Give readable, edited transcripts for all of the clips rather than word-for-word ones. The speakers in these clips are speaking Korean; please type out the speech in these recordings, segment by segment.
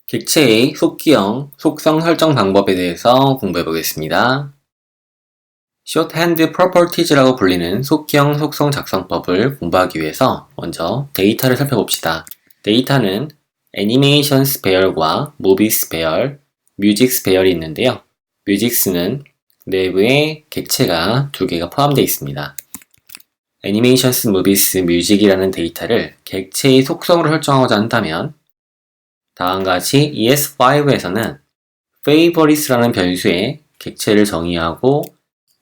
객체의 속기형, 속성 설정 방법에 대해서 공부해 보겠습니다. Shorthand Properties라고 불리는 속기형 속성 작성법을 공부하기 위해서 먼저 데이터를 살펴봅시다. 데이터는 Animations 배열과 Movies 배열, Musics 배열이 있는데요. Musics는 내부에 객체가 두 개가 포함되어 있습니다. Animations, Movies, Music이라는 데이터를 객체의 속성으로 설정하고자 한다면 다음과 같이 ES5에서는 Favorites라는 변수에 객체를 정의하고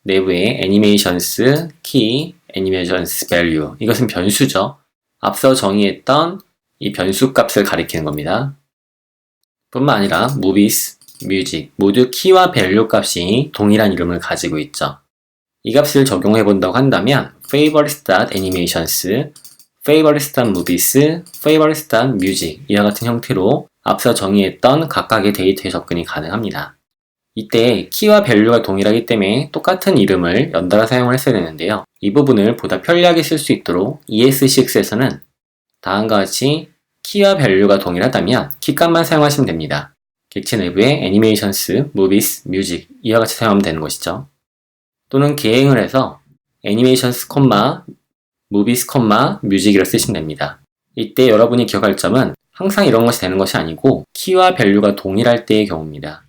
내부에 Animations, Key, Animations Value 이것은 변수죠. 앞서 정의했던 이 변수 값을 가리키는 겁니다. 뿐만 아니라 Movies, Music 모두 키와 밸류 값이 동일한 이름을 가지고 있죠. 이 값을 적용해 본다고 한다면 favorites.animations, favorites.movies, favorites.music 이와 같은 형태로 앞서 정의했던 각각의 데이터에 접근이 가능합니다. 이때 키와 밸류가 동일하기 때문에 똑같은 이름을 연달아 사용을 했어야 되는데요. 이 부분을 보다 편리하게 쓸 수 있도록 ES6에서는 다음과 같이 키와 밸류가 동일하다면 키값만 사용하시면 됩니다. 객체 내부에 Animations, Movies, Music 이와 같이 사용하면 되는 것이죠. 또는 계행을 해서 Animations, Movies, Music이라 쓰시면 됩니다. 이때 여러분이 기억할 점은 항상 이런 것이 되는 것이 아니고 키와 밸류가 동일할 때의 경우입니다.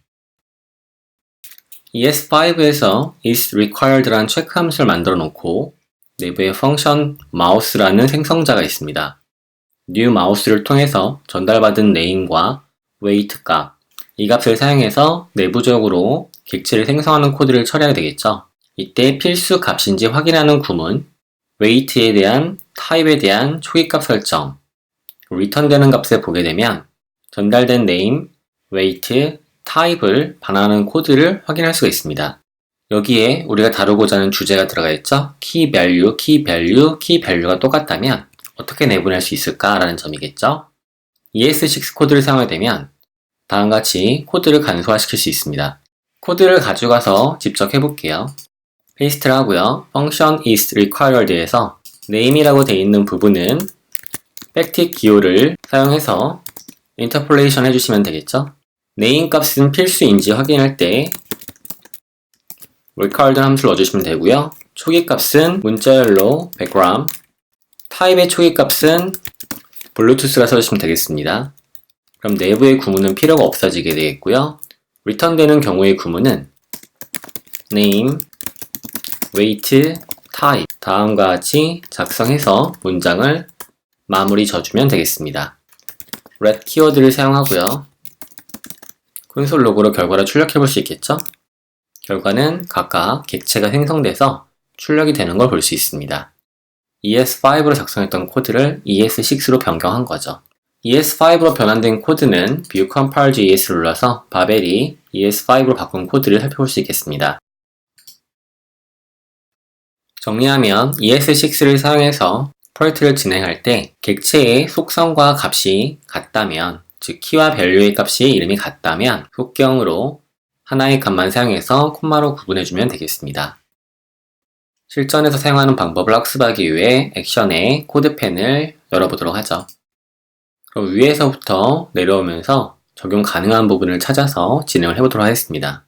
ES5에서 is required라는 체크 함수를 만들어 놓고 내부에 function mouse라는 생성자가 있습니다. new mouse를 통해서 전달받은 name과 weight 값, 이 값을 사용해서 내부적으로 객체를 생성하는 코드를 처리하게 되겠죠. 이때 필수 값인지 확인하는 구문, weight에 대한 타입에 대한 초기값 설정, return되는 값을 보게 되면 전달된 name, weight, 타입을 반환하는 코드를 확인할 수가 있습니다. 여기에 우리가 다루고자 하는 주제가 들어가 있죠. key value, key value, key value가 똑같다면 어떻게 내보낼 수 있을까라는 점이겠죠. ES6 코드를 사용하게 되면 다음과 같이 코드를 간소화시킬 수 있습니다. 코드를 가져가서 직접 해볼게요. 페이스트를 하고요. function is required에서 name이라고 되어 있는 부분은 backtick 기호를 사용해서 interpolation 해주시면 되겠죠. name 값은 필수인지 확인할 때 required 함수를 넣어주시면 되고요. 초기 값은 문자열로 100g, 타입의 초기 값은 블루투스라 써주시면 되겠습니다. 그럼 내부의 구문은 필요가 없어지게 되겠고요. return되는 경우의 구문은 name, weight, type 다음과 같이 작성해서 문장을 마무리 져주면 되겠습니다. ret 키워드를 사용하고요. 콘솔 로그로 결과를 출력해 볼 수 있겠죠? 결과는 각각 객체가 생성돼서 출력이 되는 걸 볼 수 있습니다. ES5로 작성했던 코드를 ES6로 변경한 거죠. ES5로 변환된 코드는 View Compile JS를 눌러서 바벨이 ES5로 바꾼 코드를 살펴볼 수 있겠습니다. 정리하면 ES6를 사용해서 프로젝트를 진행할 때 객체의 속성과 값이 같다면, 즉 키와 밸류의 값이 이름이 같다면 속경으로 하나의 값만 사용해서 콤마로 구분해주면 되겠습니다. 실전에서 사용하는 방법을 학습하기 위해 액션의 코드펜을 열어보도록 하죠. 그럼 위에서부터 내려오면서 적용 가능한 부분을 찾아서 진행을 해보도록 하겠습니다.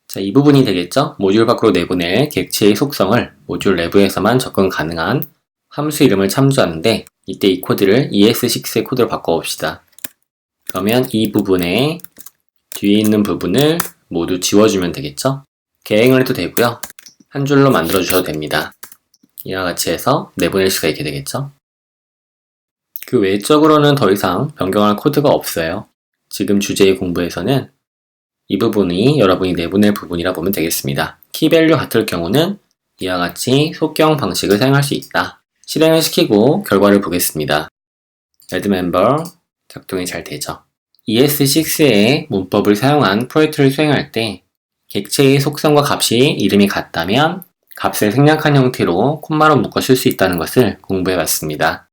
자, 이 부분이 되겠죠? 모듈 밖으로 내보낼 객체의 속성을 모듈 내부에서만 접근 가능한 함수 이름을 참조하는데 이때 이 코드를 ES6의 코드로 바꿔봅시다. 그러면 이 부분에 뒤에 있는 부분을 모두 지워주면 되겠죠? 계행을 해도 되고요. 한 줄로 만들어 주셔도 됩니다. 이와 같이 해서 내보낼 수가 있게 되겠죠? 그 외적으로는 더 이상 변경할 코드가 없어요. 지금 주제의 공부에서는 이 부분이 여러분이 내보낼 부분이라 보면 되겠습니다. 키밸류 같을 경우는 이와 같이 속경 방식을 사용할 수 있다. 실행을 시키고 결과를 보겠습니다. addMember 작동이 잘 되죠. ES6의 문법을 사용한 프로젝트를 수행할 때 객체의 속성과 값이 이름이 같다면 값을 생략한 형태로 콤마로 묶어 쓸 수 있다는 것을 공부해 봤습니다.